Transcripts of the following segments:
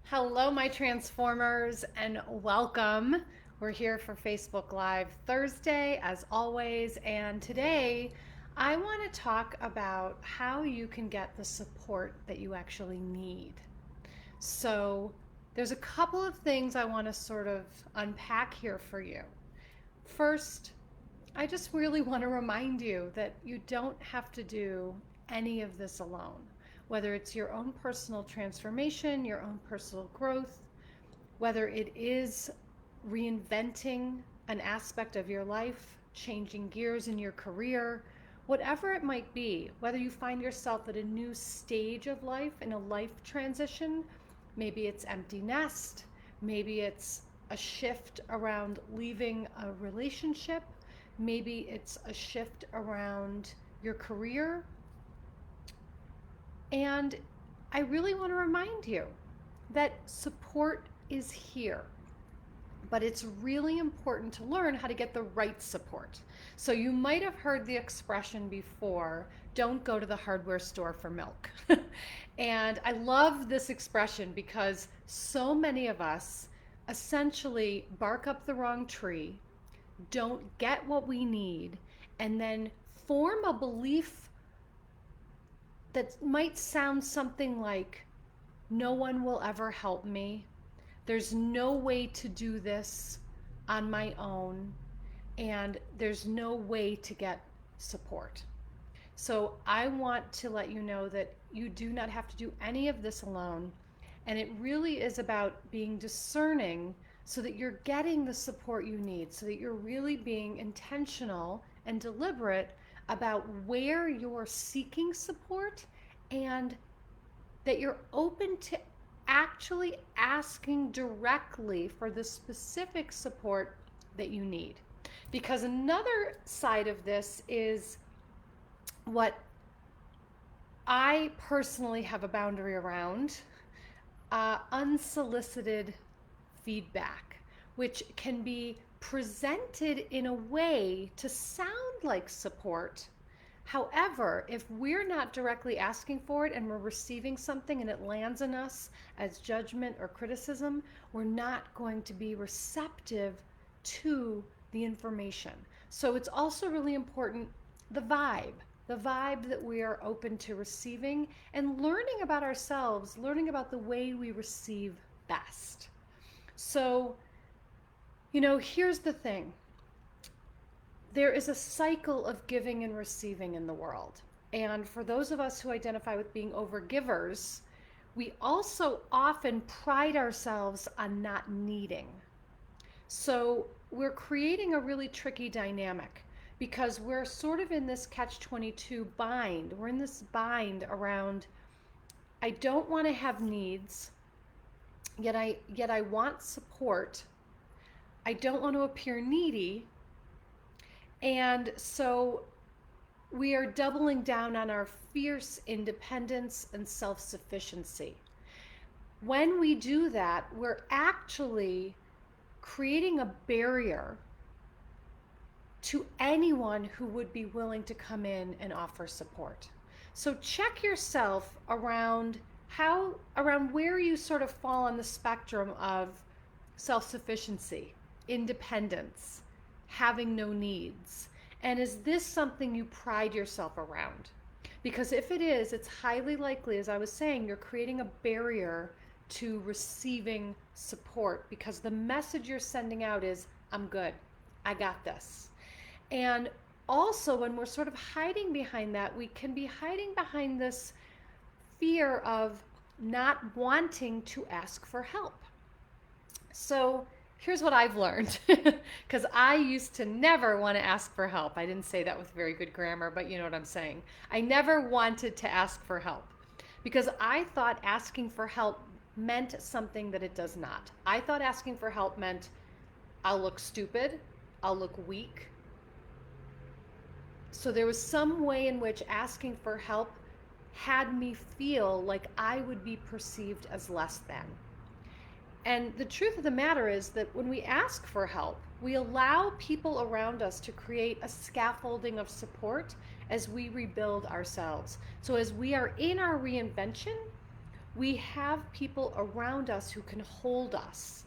Hello, my Transformers, and welcome. We're here for Facebook Live Thursday, as always, and today I want to talk about how you can get the support that you actually need. So, there's a couple of things I want to sort of unpack here for you. First, I just really want to remind you that you don't have to do any of this alone. Whether it's your own personal transformation, your own personal growth, whether it is reinventing an aspect of your life, changing gears in your career, whatever it might be, whether you find yourself at a new stage of life, in a life transition, maybe it's empty nest, maybe it's a shift around leaving a relationship, maybe it's a shift around your career. And I really want to remind you that support is here, but it's really important to learn how to get the right support. So you might have heard the expression before, don't go to the hardware store for milk. And I love this expression because so many of us essentially bark up the wrong tree, don't get what we need, and then form a belief that might sound something like, no one will ever help me. There's no way to do this on my own, and there's no way to get support. So I want to let you know that you do not have to do any of this alone. And it really is about being discerning so that you're getting the support you need, so that you're really being intentional and deliberate about where you're seeking support, and that you're open to actually asking directly for the specific support that you need. Because another side of this is what I personally have a boundary around, unsolicited feedback, which can be presented in a way to sound like support. However, if we're not directly asking for it and we're receiving something and it lands in us as judgment or criticism, we're not going to be receptive to the information. So it's also really important, the vibe that we are open to receiving and learning about ourselves, learning about the way we receive best. So, here's the thing. There is a cycle of giving and receiving in the world. And for those of us who identify with being overgivers, we also often pride ourselves on not needing. So we're creating a really tricky dynamic because we're sort of in this catch-22 bind. We're in this bind around, I don't want to have needs, yet I want support. I don't want to appear needy. And so we are doubling down on our fierce independence and self-sufficiency. When we do that, we're actually creating a barrier to anyone who would be willing to come in and offer support. So check yourself around where you sort of fall on the spectrum of self-sufficiency, independence, having no needs. And is this something you pride yourself around? Because if it is, it's highly likely, as I was saying, you're creating a barrier to receiving support because the message you're sending out is, I'm good, I got this. And also, when we're sort of hiding behind that, we can be hiding behind this fear of not wanting to ask for help. So here's what I've learned, because I used to never want to ask for help. I didn't say that with very good grammar, but you know what I'm saying. I never wanted to ask for help because I thought asking for help meant something that it does not. I thought asking for help meant I'll look stupid, I'll look weak. So there was some way in which asking for help had me feel like I would be perceived as less than. And the truth of the matter is that when we ask for help, we allow people around us to create a scaffolding of support as we rebuild ourselves. So as we are in our reinvention, we have people around us who can hold us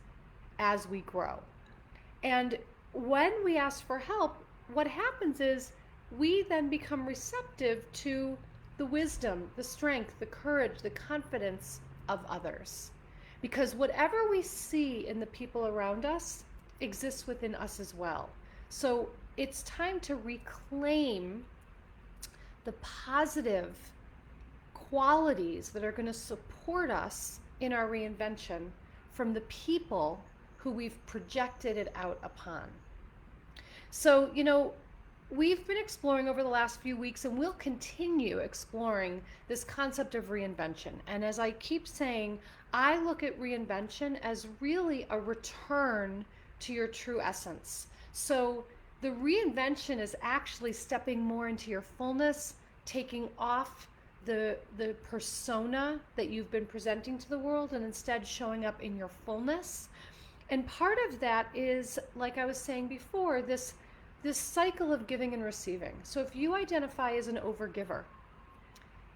as we grow. And when we ask for help, what happens is we then become receptive to the wisdom, the strength, the courage, the confidence of others. Because whatever we see in the people around us exists within us as well. So it's time to reclaim the positive qualities that are going to support us in our reinvention from the people who we've projected it out upon. So, we've been exploring over the last few weeks, and we'll continue exploring this concept of reinvention. And as I keep saying, I look at reinvention as really a return to your true essence. So the reinvention is actually stepping more into your fullness, taking off the persona that you've been presenting to the world, and instead showing up in your fullness. And part of that is, like I was saying before, this cycle of giving and receiving. So if you identify as an overgiver,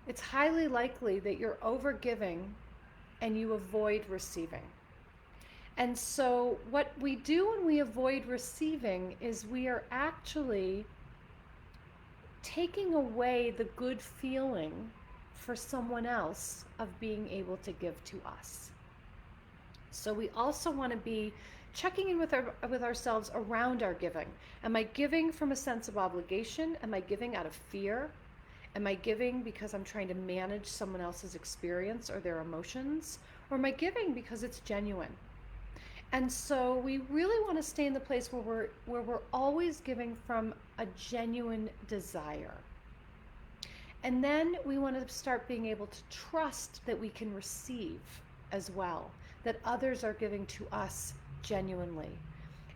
it's highly likely that you're overgiving and you avoid receiving. And so what we do when we avoid receiving is we are actually taking away the good feeling for someone else of being able to give to us. So we also want to be checking in with ourselves around our giving. Am I giving from a sense of obligation? Am I giving out of fear? Am I giving because I'm trying to manage someone else's experience or their emotions? Or am I giving because it's genuine? And so we really want to stay in the place where we're always giving from a genuine desire. And then we want to start being able to trust that we can receive as well, that others are giving to us genuinely.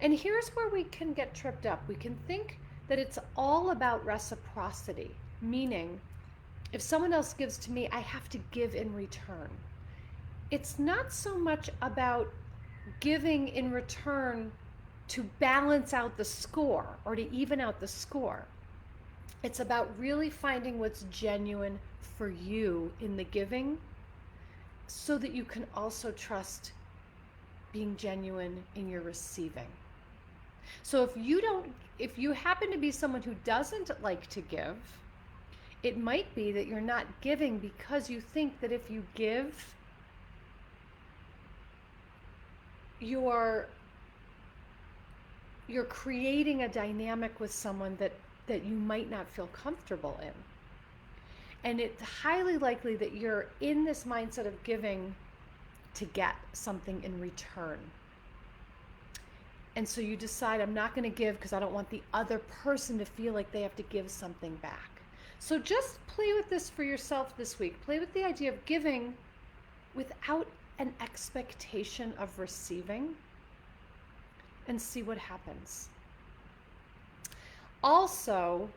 And here's where we can get tripped up. We can think that it's all about reciprocity, meaning if someone else gives to me, I have to give in return. It's not so much about giving in return to balance out the score or to even out the score. It's about really finding what's genuine for you in the giving so that you can also trust being genuine in your receiving. So if you happen to be someone who doesn't like to give, it might be that you're not giving because you think that if you give, you're creating a dynamic with someone that you might not feel comfortable in. And it's highly likely that you're in this mindset of giving to get something in return. And so you decide, I'm not going to give because I don't want the other person to feel like they have to give something back. So just play with this for yourself this week. Play with the idea of giving without an expectation of receiving and see what happens. Also,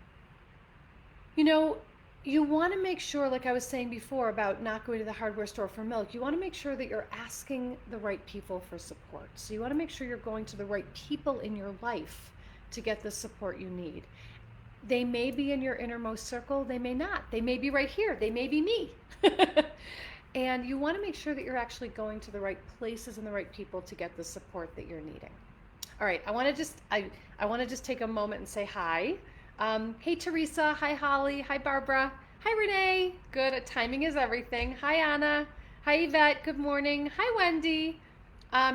you want to make sure, like I was saying before about not going to the hardware store for milk, you want to make sure that you're asking the right people for support. So you want to make sure you're going to the right people in your life to get the support you need. They may be in your innermost circle, they may not. They may be right here, they may be me. And you want to make sure that you're actually going to the right places and the right people to get the support that you're needing. All right, I want to just take a moment and say hi. Hey Teresa, hi Holly, hi Barbara, hi Renee. Good, timing is everything. Hi Anna, hi Yvette. Good morning. Hi Wendy.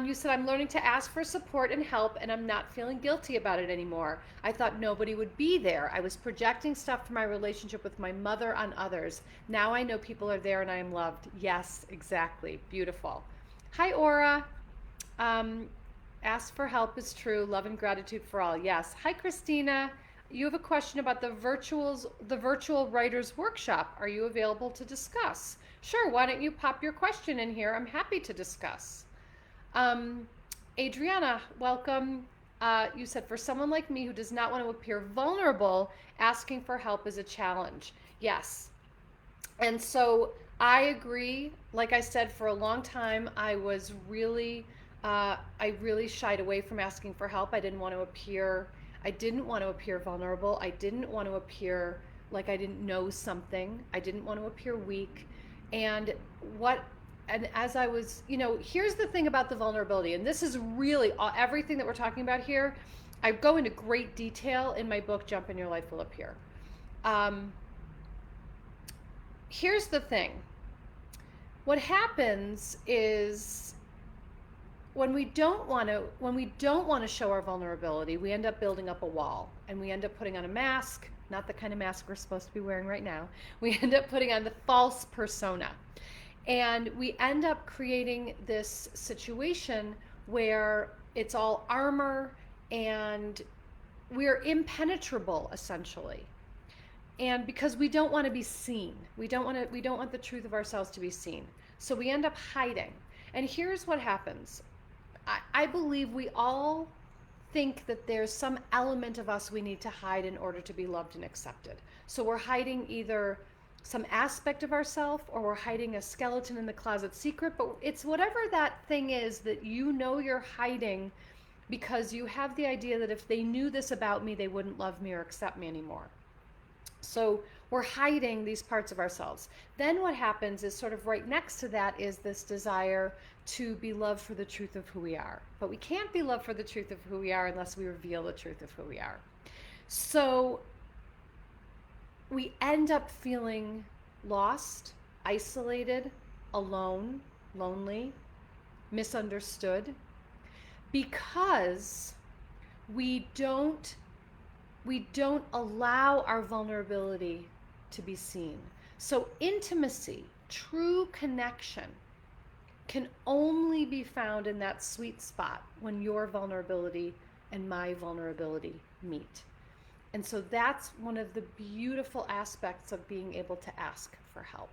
You said I'm learning to ask for support and help, and I'm not feeling guilty about it anymore. I thought nobody would be there. I was projecting stuff from my relationship with my mother on others. Now I know people are there and I am loved. Yes, exactly. Beautiful. Hi Aura. Ask for help is true. Love and gratitude for all. Yes. Hi Christina. You have a question about the virtual writers workshop. Are you available to discuss? Sure. Why don't you pop your question in here? I'm happy to discuss. Adriana, welcome. You said, for someone like me who does not want to appear vulnerable, asking for help is a challenge. Yes. And so I agree. Like I said, for a long time, I really shied away from asking for help. I didn't want to appear vulnerable. I didn't want to appear like I didn't know something. I didn't want to appear weak. And what and as I was, here's the thing about the vulnerability, and this is really everything that we're talking about here. I go into great detail in my book, Jump and Your Life Will Appear. Um, Here's the thing. What happens is when we don't want to show our vulnerability, we end up building up a wall, and we end up putting on a mask, not the kind of mask we're supposed to be wearing right now. We end up putting on the false persona. And we end up creating this situation where it's all armor and we're impenetrable essentially. And because we don't want to be seen, we don't want the truth of ourselves to be seen. So we end up hiding. And here's what happens. I believe we all think that there's some element of us we need to hide in order to be loved and accepted. So we're hiding either some aspect of ourselves, or we're hiding a skeleton in the closet secret, but it's whatever that thing is that you're hiding, because you have the idea that if they knew this about me, they wouldn't love me or accept me anymore. So we're hiding these parts of ourselves. Then what happens is, sort of right next to that, is this desire to be loved for the truth of who we are. But we can't be loved for the truth of who we are unless we reveal the truth of who we are. So we end up feeling lost, isolated, alone, lonely, misunderstood, because we don't allow our vulnerability to be seen. So intimacy, true connection, can only be found in that sweet spot when your vulnerability and my vulnerability meet. And so that's one of the beautiful aspects of being able to ask for help.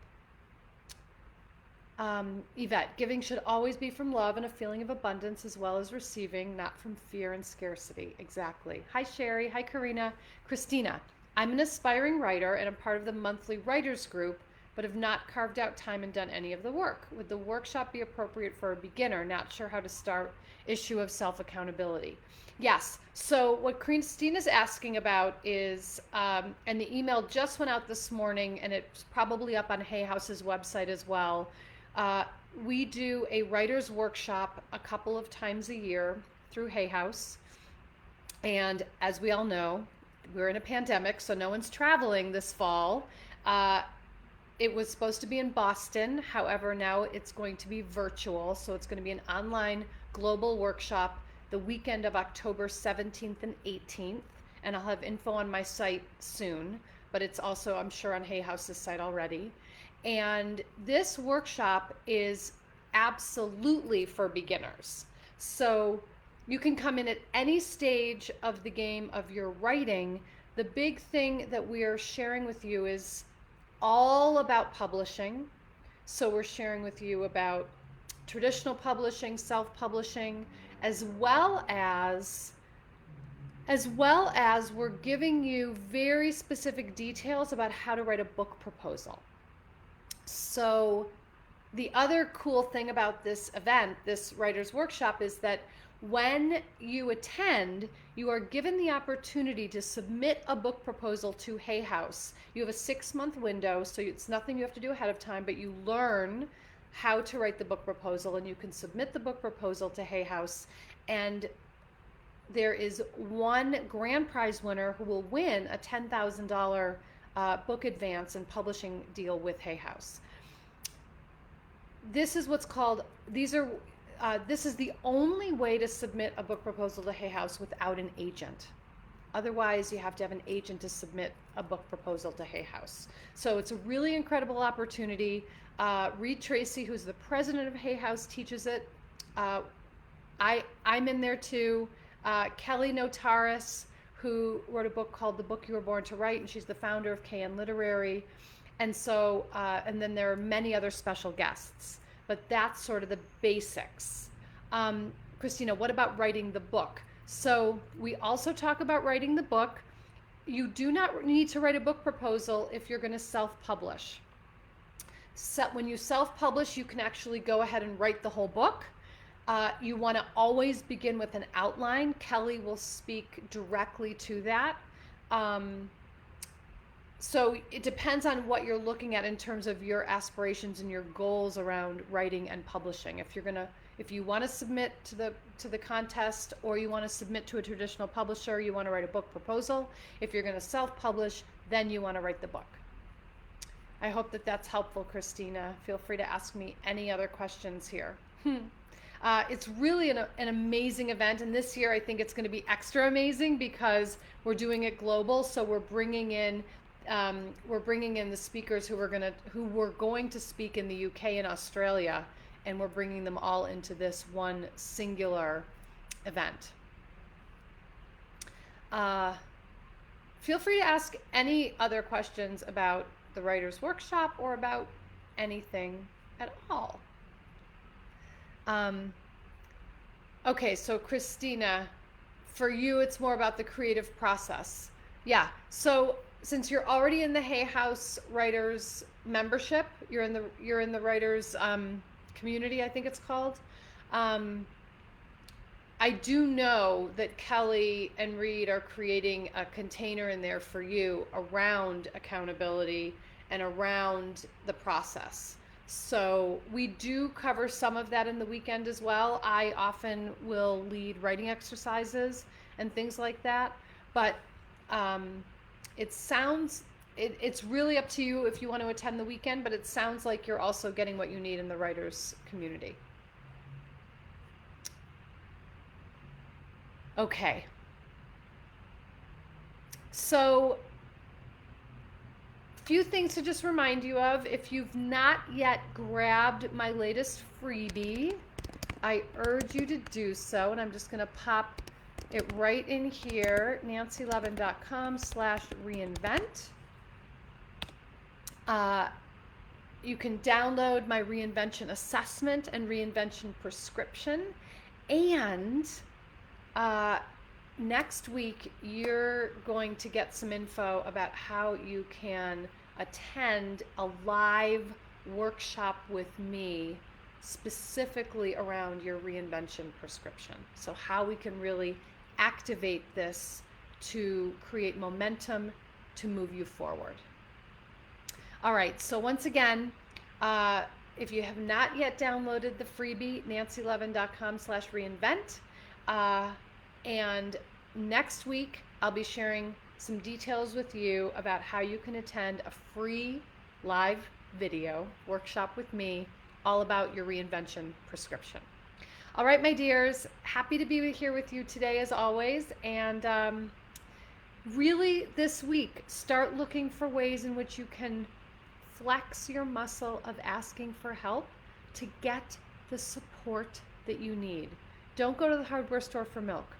Yvette, giving should always be from love and a feeling of abundance, as well as receiving, not from fear and scarcity. Exactly. Hi, Sherry. Hi, Karina. Christina, I'm an aspiring writer and I'm part of the monthly writers group, but have not carved out time and done any of the work. Would the workshop be appropriate for a beginner? Not sure how to start. Issue of self-accountability. Yes. So what Christina's asking about is, and the email just went out this morning, and it's probably up on Hay House's website as well. We do a writer's workshop a couple of times a year through Hay House. And as we all know, we're in a pandemic, so no one's traveling this fall. It was supposed to be in Boston. However, now it's going to be virtual. So it's going to be an online global workshop the weekend of October 17th and 18th. And I'll have info on my site soon, but it's also, I'm sure, on Hay House's site already. And this workshop is absolutely for beginners. So you can come in at any stage of the game of your writing. The big thing that we are sharing with you is all about publishing. So we're sharing with you about traditional publishing, self-publishing, as well as we're giving you very specific details about how to write a book proposal. So the other cool thing about this event, this writer's workshop, is that when you attend, you are given the opportunity to submit a book proposal to Hay House. You have a 6-month window, so it's nothing you have to do ahead of time, but you learn how to write the book proposal, and you can submit the book proposal to Hay House. And there is one grand prize winner who will win a $10,000 book advance and publishing deal with Hay House. This is what's called, this is the only way to submit a book proposal to Hay House without an agent. Otherwise, you have to have an agent to submit a book proposal to Hay House. So it's a really incredible opportunity. Reed Tracy, who's the president of Hay House, teaches it. I'm in there too. Kelly Notaris, who wrote a book called The Book You Were Born to Write, and she's the founder of KN Literary. And so, and then there are many other special guests, but that's sort of the basics. Christina, what about writing the book? So we also talk about writing the book. You do not need to write a book proposal if you're going to self-publish. When you self-publish, you can actually go ahead and write the whole book. You want to always begin with an outline. Kelly will speak directly to that. So it depends on what you're looking at in terms of your aspirations and your goals around writing and publishing. If you want to submit to the contest, or you want to submit to a traditional publisher, you want to write a book proposal. If you're going to self-publish, then you want to write the book. I hope that that's helpful, Christina. Feel free to ask me any other questions here. It's really an amazing event, and this year I think it's going to be extra amazing because we're doing it global. So we're bringing in the speakers who were going to speak in the UK and Australia, and we're bringing them all into this one singular event. Feel free to ask any other questions about the Writer's Workshop or about anything at all. Okay, so Christina, for you, it's more about the creative process. Yeah, so since you're already in the Hay House Writers membership, you're in the Writers community, I think it's called. I do know that Kelly and Reed are creating a container in there for you around accountability and around the process. So we do cover some of that in the weekend as well. I often will lead writing exercises and things like that, but it's really up to you if you want to attend the weekend, but it sounds like you're also getting what you need in the writers community. Okay. So, few things to just remind you of. If you've not yet grabbed my latest freebie, I urge you to do so. And I'm just going to pop it right in here, nancylevin.com/reinvent. You can download my Reinvention assessment and Reinvention prescription. And next week, you're going to get some info about how you can attend a live workshop with me specifically around your Reinvention prescription. So how we can really activate this to create momentum to move you forward. All right, so once again, if you have not yet downloaded the freebie, nancylevin.com/reinvent, and next week I'll be sharing some details with you about how you can attend a free live video workshop with me all about your Reinvention prescription. All right, my dears, happy to be here with you today as always, and really this week start looking for ways in which you can flex your muscle of asking for help to get the support that you need. Don't go to the hardware store for milk.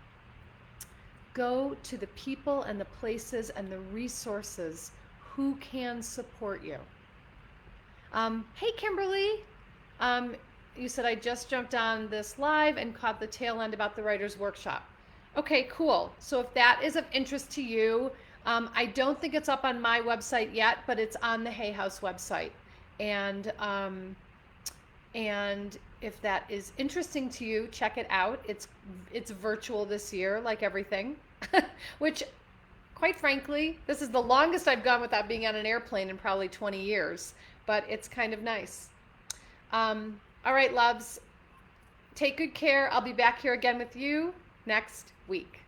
Go to the people and the places and the resources who can support you. Hey, Kimberly. You said I just jumped on this live and caught the tail end about the Writer's Workshop. Okay, cool. So if that is of interest to you, I don't think it's up on my website yet, but it's on the Hay House website. And if that is interesting to you, check it out. It's virtual this year, like everything, which, quite frankly, this is the longest I've gone without being on an airplane in probably 20 years, but it's kind of nice. All right, loves, take good care. I'll be back here again with you next week.